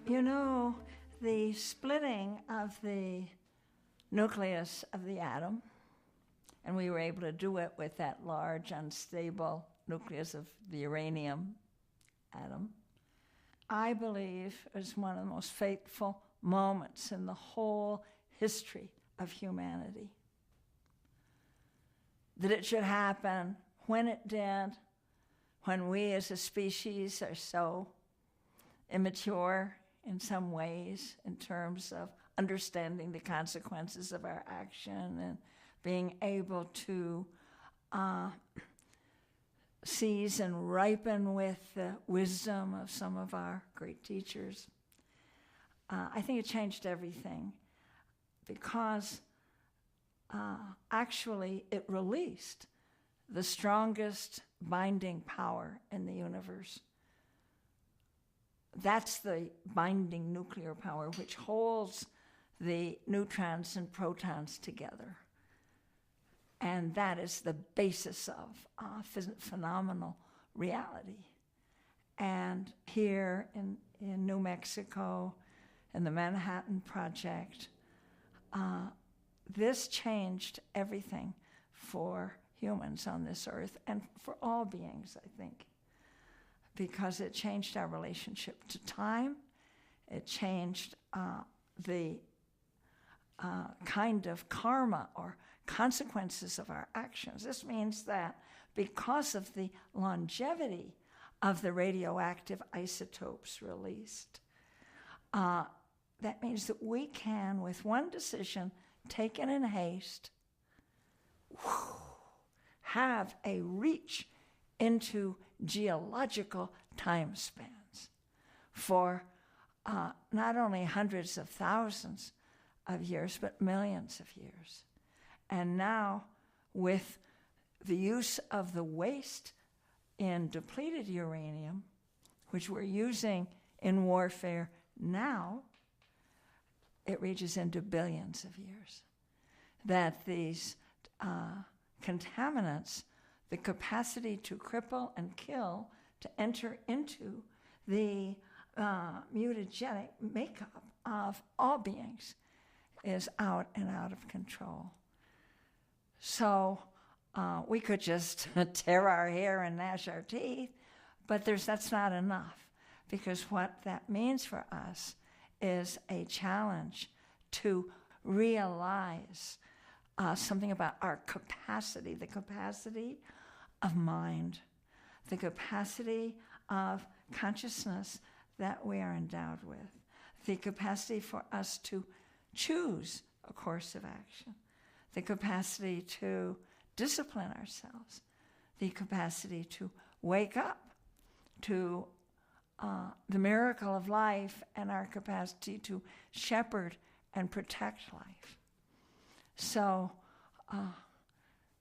You know, the splitting of the nucleus of the atom, and we were able to do it with that large, unstable nucleus of the uranium atom, I believe is one of the most fateful moments in the whole history of humanity. That it should happen when it did, when we as a species are so immature in some ways in terms of understanding the consequences of our action and being able to seize and ripen with the wisdom of some of our great teachers. I think it changed everything because actually it released the strongest binding power in the universe. That's the binding nuclear power which holds the neutrons and protons together. And that is the basis of phenomenal reality. And here in New Mexico, in the Manhattan Project, this changed everything for humans on this earth and for all beings, I think, because it changed our relationship to time. It changed the kind of karma or consequences of our actions. This means that because of the longevity of the radioactive isotopes released, that means that we can, with one decision taken in haste, have a reach into geological time spans for not only hundreds of thousands of years, but millions of years. And now, with the use of the waste in depleted uranium, which we're using in warfare now, it reaches into billions of years. That these contaminants, the capacity to cripple and kill, to enter into the mutagenic makeup of all beings, is out and out of control. So we could just tear our hair and gnash our teeth, but that's not enough, because what that means for us is a challenge to realize something about our capacity, the capacity of mind, the capacity of consciousness that we are endowed with, the capacity for us to choose a course of action, the capacity to discipline ourselves, the capacity to wake up to the miracle of life and our capacity to shepherd and protect life. So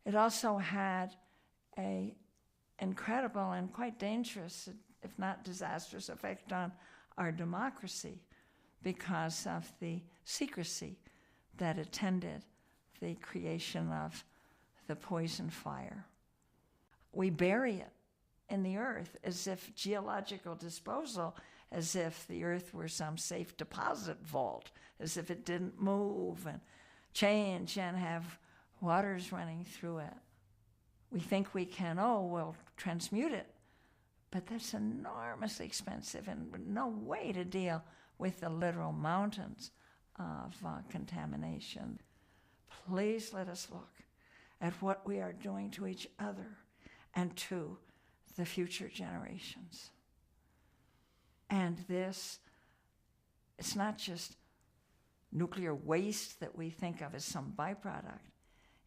it also had an incredible and quite dangerous, if not disastrous, effect on our democracy because of the secrecy that attended the creation of the poison fire. We bury it in the earth as if geological disposal, as if the earth were some safe deposit vault, as if it didn't move and change and have waters running through it. We think we can, we'll transmute it, but that's enormously expensive and no way to deal with the literal mountains of contamination. Please let us look at what we are doing to each other and to the future generations. And this, it's not just nuclear waste that we think of as some byproduct.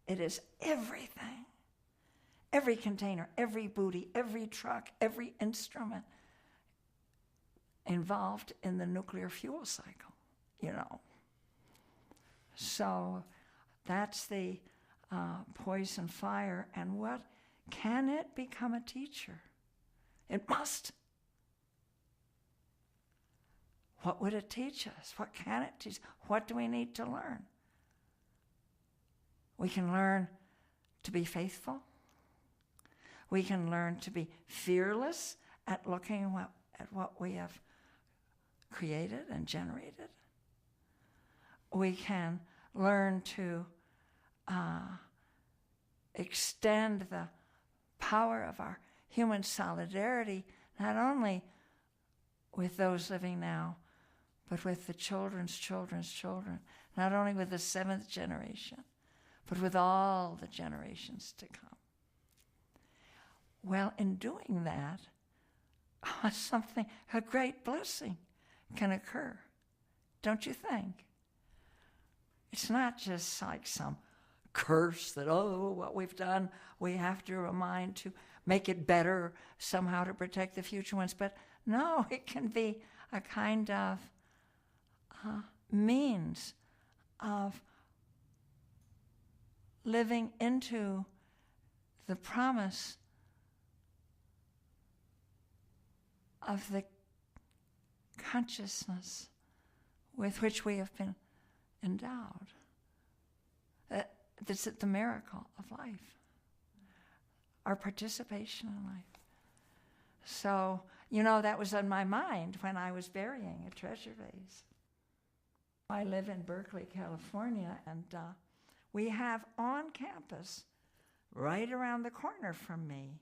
It is everything. Every container, every booty, every truck, every instrument involved in the nuclear fuel cycle, So that's the poison fire. And what can it become a teacher? It must. What would it teach us? What can it teach? What do we need to learn? We can learn to be faithful. We can learn to be fearless at looking at what we have created and generated. We can learn to extend the power of our human solidarity, not only with those living now, but with the children's children's children, not only with the seventh generation, but with all the generations to come. Well, in doing that, a great blessing can occur, don't you think? It's not just like some curse that, oh, what we've done, we have to remind to make it better, somehow to protect the future ones. But no, it can be a kind of means of living into the promise of the consciousness with which we have been endowed. That's the miracle of life, our participation in life. So, that was on my mind when I was burying a treasure vase. I live in Berkeley, California, and we have on campus, right around the corner from me,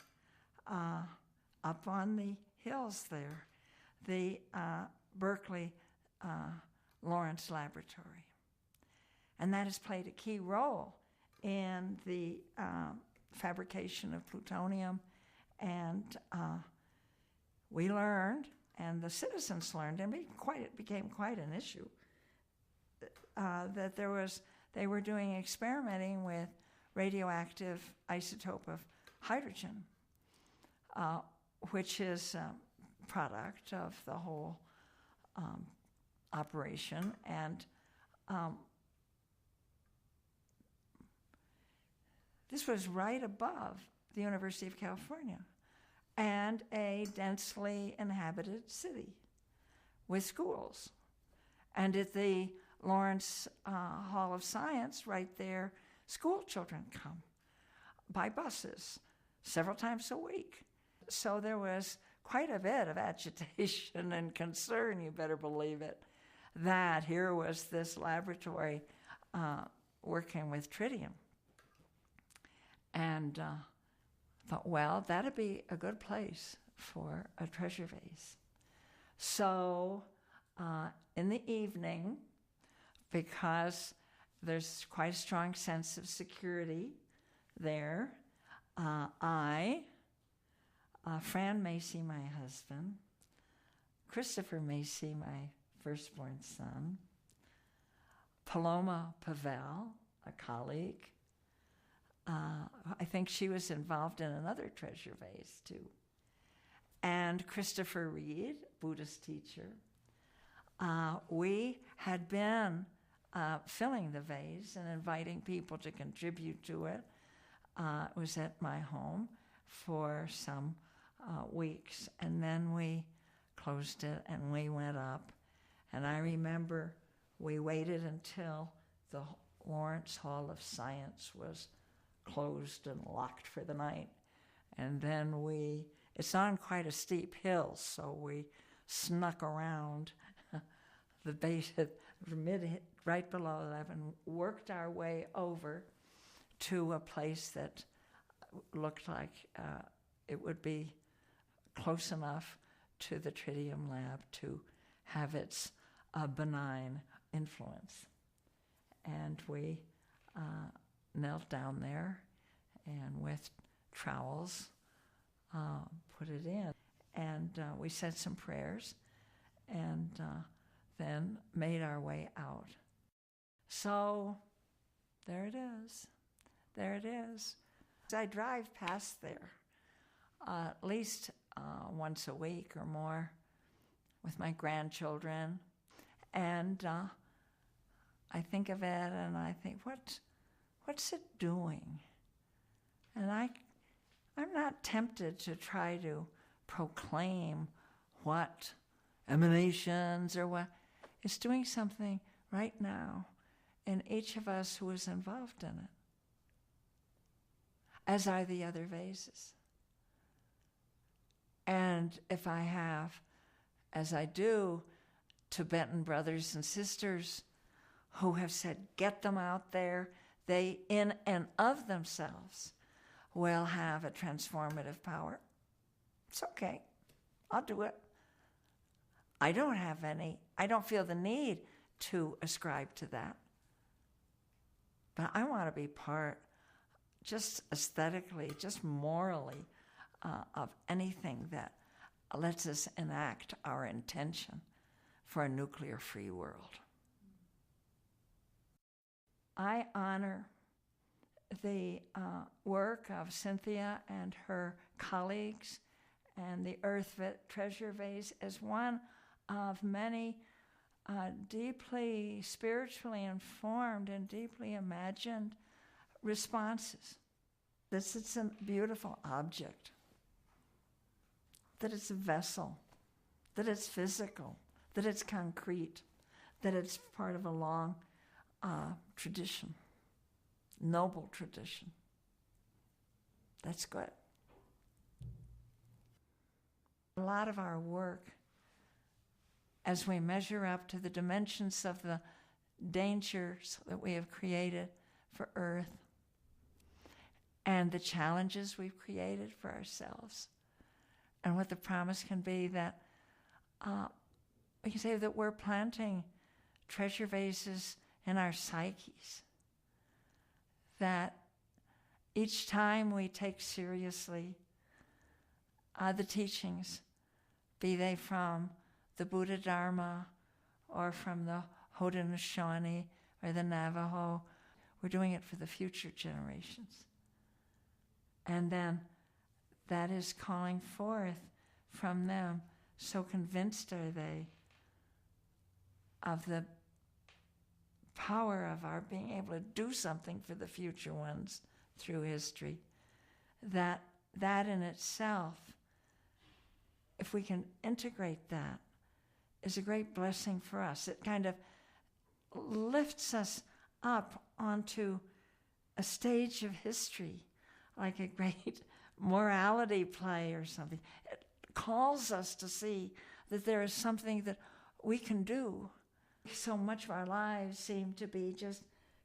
up on the hills there, the Berkeley Lawrence Laboratory. And that has played a key role in the fabrication of plutonium. And we learned, and the citizens learned, and it became quite an issue, that they were doing experimenting with radioactive isotope of hydrogen, which is a product of the whole operation. And this was right above the University of California and a densely inhabited city with schools. And at the Lawrence Hall of Science, right there, school children come by buses several times a week. So there was quite a bit of agitation and concern, you better believe it, that here was this laboratory working with tritium. And thought, well, that'd be a good place for a treasure vase. So in the evening, because there's quite a strong sense of security there, Fran Macy, my husband, Christopher Macy, my firstborn son, Paloma Pavel, a colleague, I think she was involved in another treasure vase too, and Christopher Reed, Buddhist teacher. We had been filling the vase and inviting people to contribute to it. It was at my home for some weeks, and then we closed it and we went up. And I remember we waited until the Lawrence Hall of Science was closed and locked for the night. And then it's on quite a steep hill, so we snuck around the base right below 11, worked our way over to a place that looked like it would be close enough to the tritium lab to have its benign influence. And we knelt down there and with trowels put it in. And we said some prayers and then made our way out. So there it is. There it is. I drive past there at least once a week or more with my grandchildren. And I think of it and I think, what's it doing? And I'm not tempted to try to proclaim what emanations or what. It's doing something right now in each of us who is involved in it, as are the other vases. And if I have, as I do, Tibetan brothers and sisters who have said, get them out there. They, in and of themselves, will have a transformative power. It's okay. I'll do it. I don't feel the need to ascribe to that. But I want to be part, just aesthetically, just morally, of anything that lets us enact our intention for a nuclear-free world. I honor the work of Cynthia and her colleagues and the Treasure Vase as one of many deeply spiritually informed and deeply imagined responses. That it's a beautiful object, that it's a vessel, that it's physical, that it's concrete, that it's part of a long tradition, noble tradition. That's good. A lot of our work, as we measure up to the dimensions of the dangers that we have created for Earth and the challenges we've created for ourselves, and what the promise can be that we can say that we're planting treasure vases in our psyches, that each time we take seriously the teachings, be they from the Buddha Dharma or from the Haudenosaunee or the Navajo, we're doing it for the future generations. And then that is calling forth from them, so convinced are they of the power of our being able to do something for the future ones through history, that in itself, if we can integrate that, is a great blessing for us. It kind of lifts us up onto a stage of history, like a great morality play or something. It calls us to see that there is something that we can do. So much of our lives seem to be just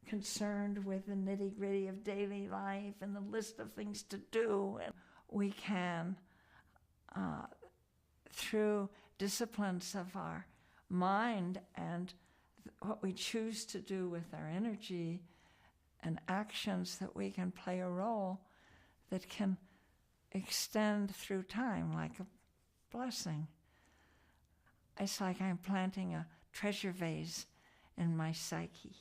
concerned with the nitty-gritty of daily life and the list of things to do. And we can, through disciplines of our mind and what we choose to do with our energy and actions, that we can play a role that can extend through time like a blessing. It's like I'm planting a treasure vase in my psyche.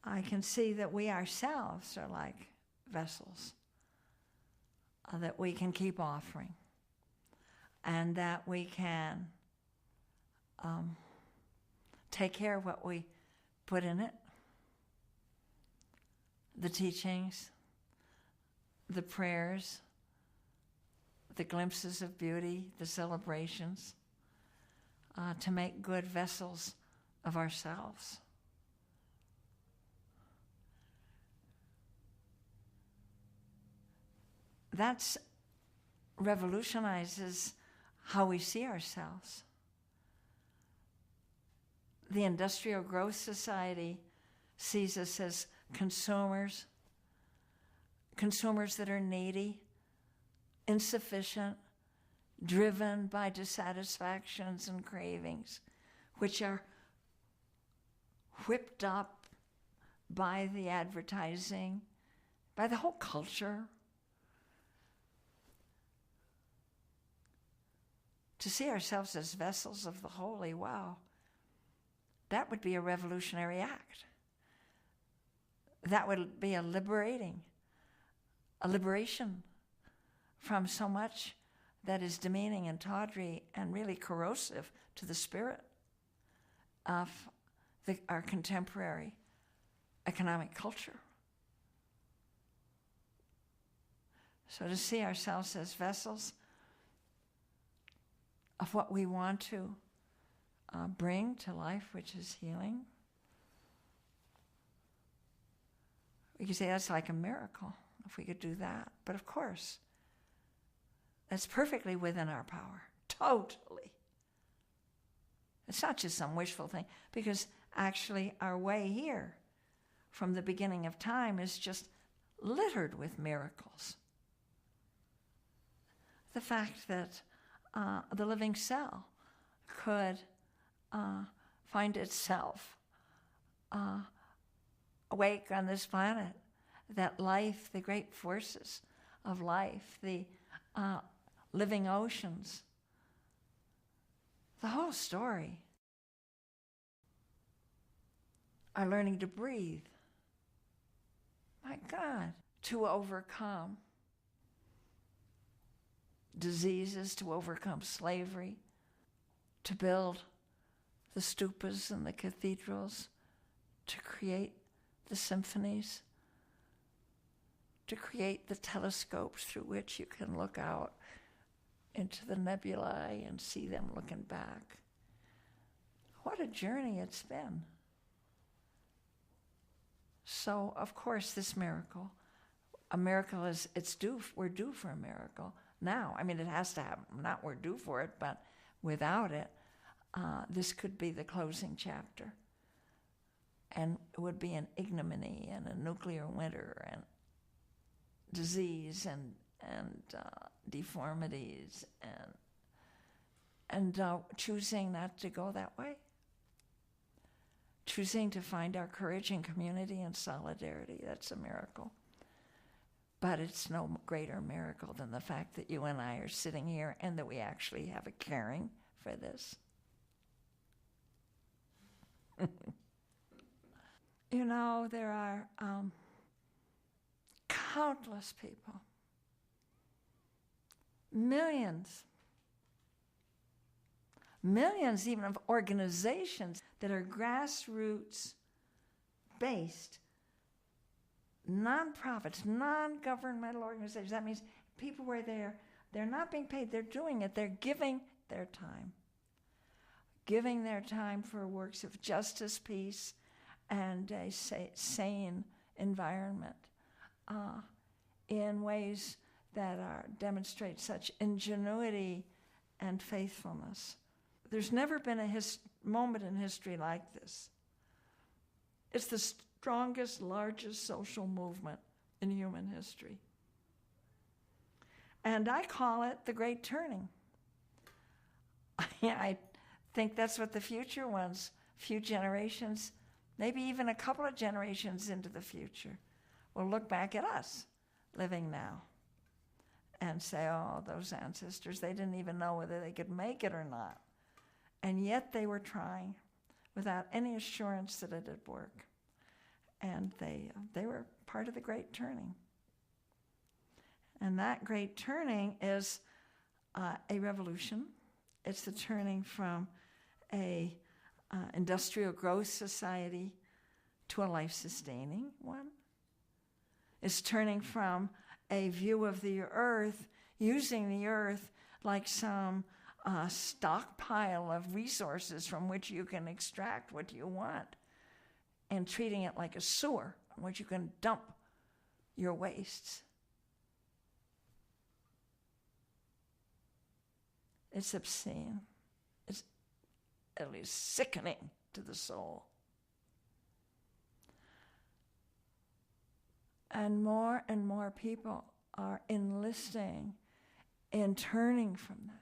I can see that we ourselves are like vessels that we can keep offering, and that we can take care of what we put in it, the teachings, the prayers, the glimpses of beauty, the celebrations, to make good vessels of ourselves. That revolutionizes how we see ourselves. The industrial growth society sees us as consumers that are needy, insufficient, driven by dissatisfactions and cravings, which are whipped up by the advertising, by the whole culture. To see ourselves as vessels of the holy, wow, that would be a revolutionary act. That would be a liberation from so much that is demeaning and tawdry and really corrosive to the spirit of our contemporary economic culture. So to see ourselves as vessels of what we want to bring to life, which is healing, we could say that's like a miracle if we could do that. But of course, that's perfectly within our power, totally. It's not just some wishful thing, because actually our way here from the beginning of time is just littered with miracles. The fact that the living cell could find itself awake on this planet, that life, the great forces of life, the living oceans, the whole story are learning to breathe. My God, to overcome diseases, to overcome slavery, to build the stupas and the cathedrals, to create the symphonies, to create the telescopes through which you can look out into the nebulae and see them looking back. What a journey it's been. So, of course, this miracle, a miracle is, we're due for a miracle now. I mean, it has to happen. Not we're due for it, but without it, this could be the closing chapter. And it would be an ignominy and a nuclear winter and disease and deformities and choosing not to go that way. Choosing to find our courage in community and solidarity, that's a miracle. But it's no greater miracle than the fact that you and I are sitting here and that we actually have a caring for this. You know, there are countless people, millions even of organizations that are grassroots based, non-profits, non-governmental organizations. That means people where they're not being paid, they're doing it, they're giving their time for works of justice, peace, and a sane environment in ways that demonstrate such ingenuity and faithfulness. There's never been a moment in history like this. It's the strongest, largest social movement in human history. And I call it the Great Turning. I think that's what the future wants. Few generations, maybe even a couple of generations into the future, will look back at us living now and say, oh, those ancestors, they didn't even know whether they could make it or not. And yet they were trying without any assurance that it would work. And they were part of the Great Turning. And that Great Turning is a revolution. It's the turning from a industrial growth society to a life-sustaining one. It's turning from a view of the earth, using the earth like some stockpile of resources from which you can extract what you want, and treating it like a sewer in which you can dump your wastes. It's obscene. It's at least sickening to the soul. And more people are enlisting in turning from that.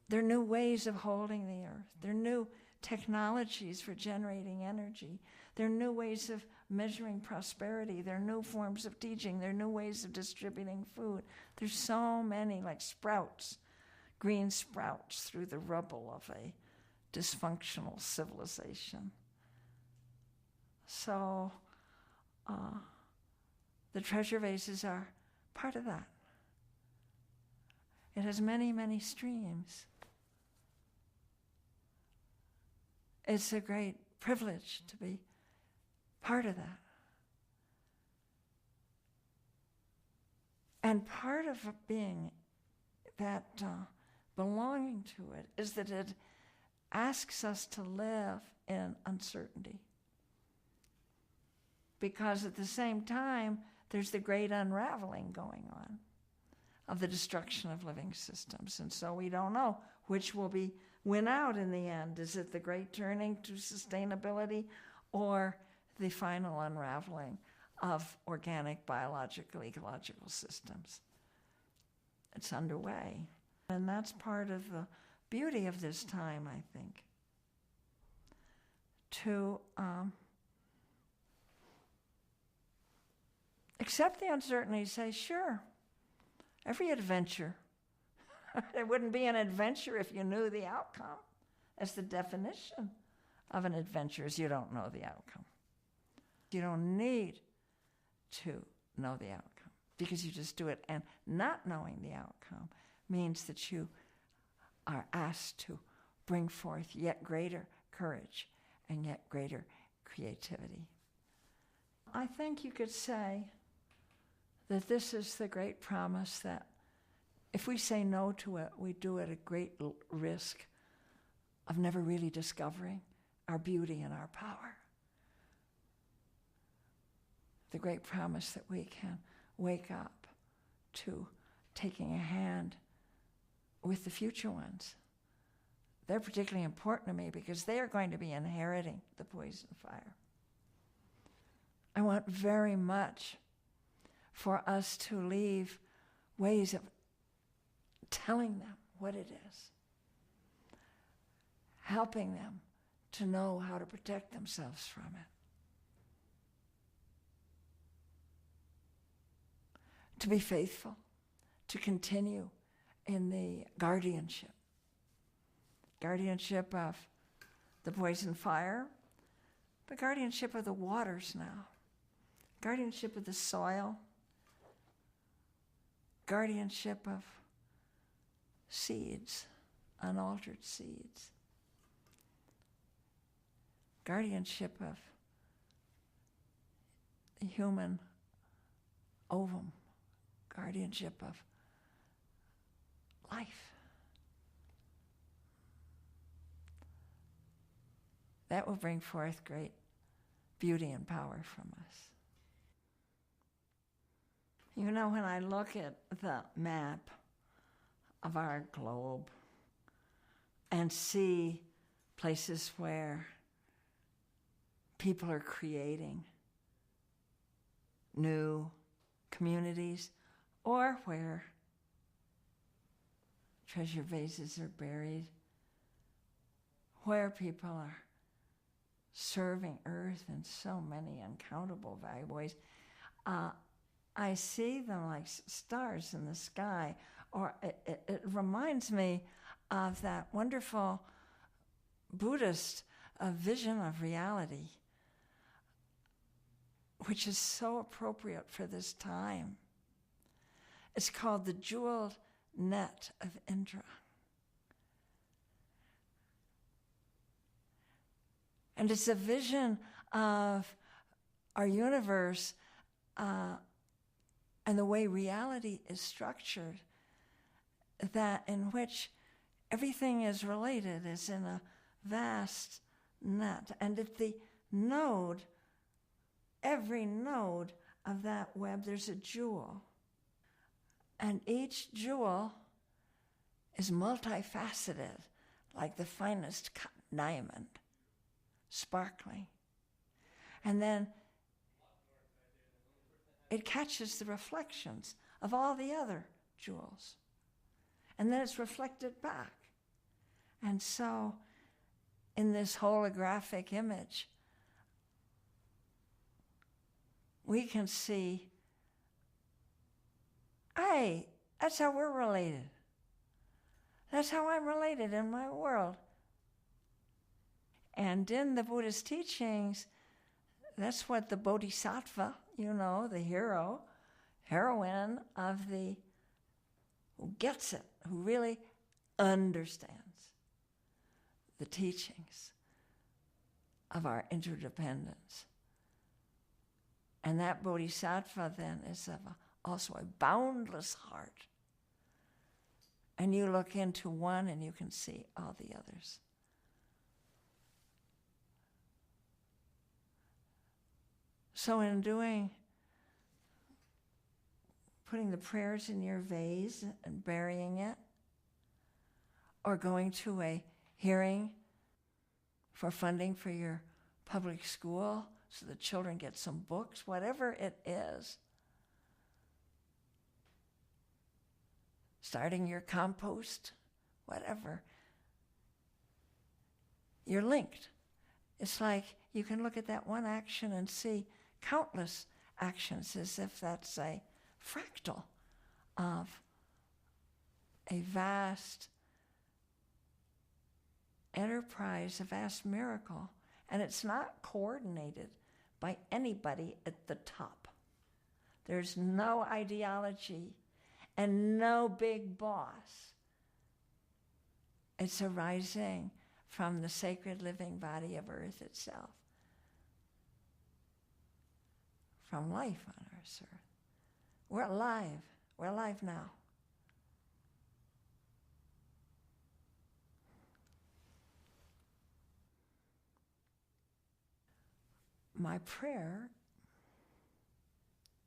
There are new ways of holding the earth. There are new technologies for generating energy. There are new ways of measuring prosperity. There are new forms of teaching. There are new ways of distributing food. There's so many, like sprouts, green sprouts through the rubble of a dysfunctional civilization. So the treasure vases are part of that. It has many, many streams. It's a great privilege to be part of that. And part of being that, belonging to it, is that it asks us to live in uncertainty. Because at the same time, there's the great unraveling going on of the destruction of living systems. And so we don't know which will win out in the end. Is it the great turning to sustainability or the final unraveling of organic, biological, ecological systems? It's underway. And that's part of the beauty of this time, I think, to accept the uncertainty, say, sure, every adventure. It wouldn't be an adventure if you knew the outcome. That's the definition of an adventure, is you don't know the outcome. You don't need to know the outcome because you just do it. And not knowing the outcome means that you are asked to bring forth yet greater courage and yet greater creativity. I think you could say that this is the great promise that if we say no to it, we do it at great risk of never really discovering our beauty and our power. The great promise that we can wake up to taking a hand with the future ones. They're particularly important to me because they are going to be inheriting the poison fire. I want very much for us to leave ways of telling them what it is, helping them to know how to protect themselves from it. To be faithful, to continue in the guardianship of the poison fire, the guardianship of the waters now, guardianship of the soil, guardianship of seeds, unaltered seeds, guardianship of the human ovum, guardianship of life. That will bring forth great beauty and power from us. You know, when I look at the map of our globe and see places where people are creating new communities or where treasure vases are buried, where people are serving earth in so many uncountable valuable ways, I see them like stars in the sky, or it reminds me of that wonderful Buddhist vision of reality, which is so appropriate for this time. It's called the jeweled net of Indra. And it's a vision of our universe and the way reality is structured, that in which everything is related, is in a vast net. And at the node, every node of that web, there's a jewel. And each jewel is multifaceted, like the finest cut diamond, sparkling. And then it catches the reflections of all the other jewels. And then it's reflected back. And so, in this holographic image, we can see, hey, that's how we're related. That's how I'm related in my world. And in the Buddhist teachings, that's what the bodhisattva, the hero, heroine of who gets it, who really understands the teachings of our interdependence. And that bodhisattva then is also a boundless heart. And you look into one and you can see all the others. So in doing putting the prayers in your vase and burying it, or going to a hearing for funding for your public school so the children get some books, whatever it is. Starting your compost, whatever. You're linked. It's like you can look at that one action and see countless actions as if that's a fractal of a vast enterprise, a vast miracle. And it's not coordinated by anybody at the top. There's no ideology and no big boss. It's arising from the sacred living body of earth itself, from life on Earth's earth. We're alive. We're alive now. My prayer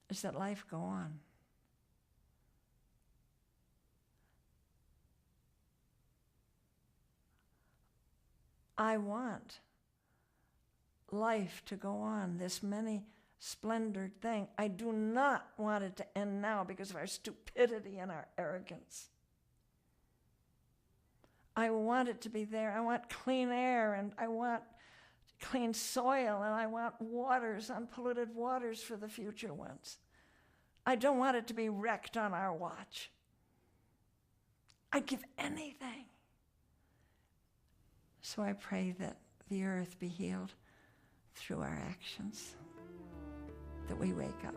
is that life go on. I want life to go on, this many splendored thing. I do not want it to end now because of our stupidity and our arrogance. I want it to be there. I want clean air, and I want clean soil, and I want waters, unpolluted waters for the future ones. I don't want it to be wrecked on our watch. I'd give anything. So I pray that the earth be healed through our actions, that we wake up.